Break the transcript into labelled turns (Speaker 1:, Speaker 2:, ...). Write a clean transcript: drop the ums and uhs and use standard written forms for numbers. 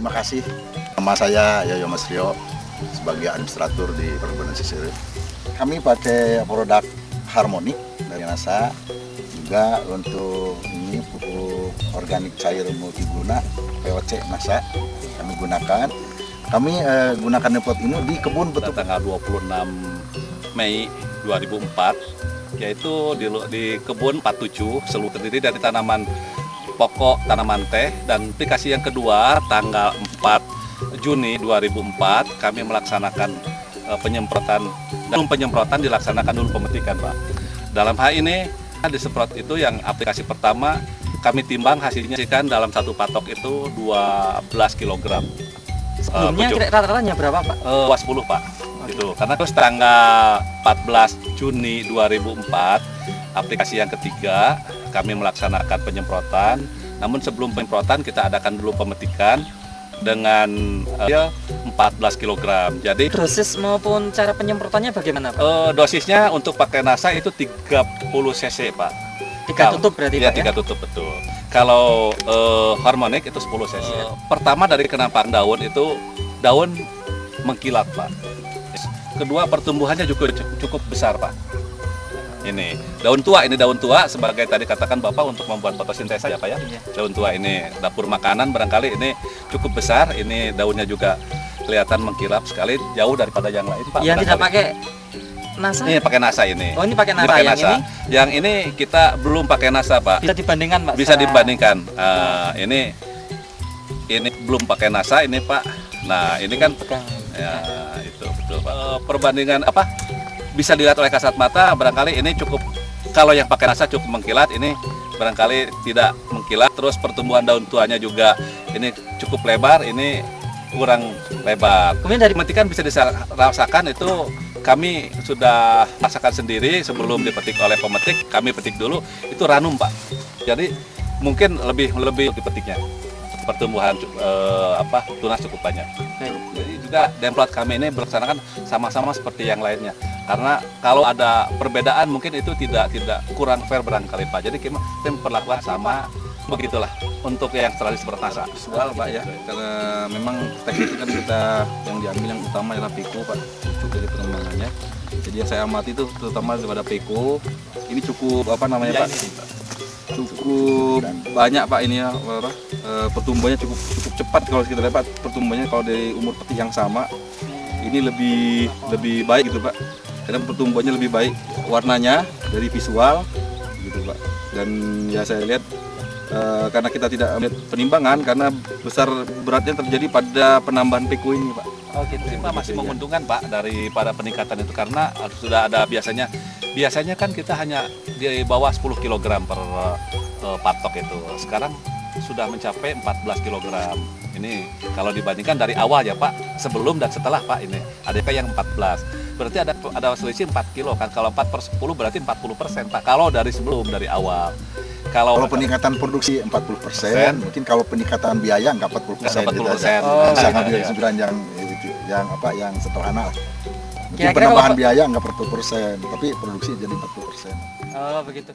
Speaker 1: Terima kasih. Nama saya Yoyo Mas Rio sebagai administrator di Perkebunan Sisir. Kami pakai produk Harmonic dari NASA, juga untuk ini pupuk organik cair multiguna POC NASA kami gunakan. Kami gunakan nepot ini di kebun betul.
Speaker 2: Tanggal 26 Mei 2004, yaitu di kebun 47 seluruh terdiri dari tanaman pokok, tanaman teh. Dan aplikasi yang kedua tanggal 4 Juni 2004 kami melaksanakan penyemprotan. Dan penyemprotan dilaksanakan dulu pemetikan, Pak. Dalam hal ini disemprot itu yang aplikasi pertama kami timbang hasilnya dalam satu patok itu 12 kg.
Speaker 3: Sebelumnya rata-ratanya berapa, Pak?
Speaker 2: 10, Pak. Okay. Gitu. Karena terus tanggal 14 Juni 2004 aplikasi yang ketiga kami melaksanakan penyemprotan. Namun sebelum penyemprotan kita adakan dulu pemetikan dengan 14 kg. Jadi
Speaker 3: dosis maupun cara penyemprotannya bagaimana, Pak?
Speaker 2: Dosisnya untuk pakai NASA itu 30 cc, Pak.
Speaker 3: 3 tutup berarti,
Speaker 2: ya,
Speaker 3: Pak? Ya,
Speaker 2: 3 tutup, betul. Kalau Harmonic itu 10 cc. Pertama dari kenampakan daun itu daun mengkilat, Pak. Kedua pertumbuhannya juga cukup besar, Pak. Ini daun tua sebagai tadi katakan Bapak untuk membuat fotosintesa ya, Pak ya.
Speaker 3: Iya.
Speaker 2: Daun tua ini dapur makanan barangkali ini cukup besar. Ini daunnya juga kelihatan mengkilap sekali, jauh daripada yang lain, Pak.
Speaker 3: Yang tidak pakai NASA?
Speaker 2: Ini pakai NASA ini.
Speaker 3: Oh, ini pakai NASA.
Speaker 2: Pakai
Speaker 3: yang
Speaker 2: NASA.
Speaker 3: ini?
Speaker 2: Yang ini kita belum pakai NASA, Pak.
Speaker 3: Bisa dibandingkan, Pak?
Speaker 2: Bisa dibandingkan. Ini belum pakai NASA ini, Pak. Nah, ini kan ya itu betul, Pak. Perbandingan apa? Bisa dilihat oleh kasat mata, barangkali ini cukup, kalau yang pakai NASA cukup mengkilat, ini barangkali tidak mengkilat. Terus pertumbuhan daun tuanya juga ini cukup lebar, ini kurang lebar.
Speaker 3: Kemudian dari
Speaker 2: pemetikan bisa dirasakan itu kami sudah rasakan sendiri sebelum dipetik oleh pemetik. Kami petik dulu itu ranum, Pak. Jadi mungkin lebih dipetiknya. Pertumbuhan tunas cukup banyak. Jadi juga demplot kami ini melaksanakan sama-sama seperti yang lainnya. Karena kalau ada perbedaan mungkin itu tidak kurang fair barangkali, Pak. Jadi kita memperlakukan sama, begitulah untuk yang tradisi pertasa.
Speaker 4: Visual, Pak ya. Karena memang teknik itu kan kita yang diambil yang utama adalah peko, Pak. Cukup dari pengembangannya. Jadi yang saya amati itu terutama daripada peko. Ini cukup Pak? Cukup banyak, Pak, ini ya, pertumbuhannya cukup cepat kalau kita lihat, Pak. Pertumbuhannya kalau dari umur peti yang sama ini lebih baik gitu, Pak. Karena pertumbuhannya lebih baik, warnanya dari visual gitu, Pak. Dan ya saya lihat karena kita tidak melihat penimbangan karena besar beratnya terjadi pada penambahan peko ini, Pak.
Speaker 2: Oh gitu, Pak, masih menguntungkan, Pak, daripada peningkatan itu karena sudah ada biasanya kan kita hanya di bawah 10 kg per patok itu. Sekarang sudah mencapai 14 kg. Ini kalau dibandingkan dari awal ya, Pak, sebelum dan setelah, Pak, ini ADP yang 14. Berarti ada selisih 4 kilo kan. Kalau 4/10 berarti 40%, Pak. Kalau dari awal.
Speaker 1: Kalau peningkatan produksi 40%, mungkin kalau peningkatan biaya nggak 40%. Bisa ngambil kesimpulan yang sederhana lah. Mungkin penambahan biaya nggak 40%, tapi produksi jadi 40%.
Speaker 3: Oh, begitu.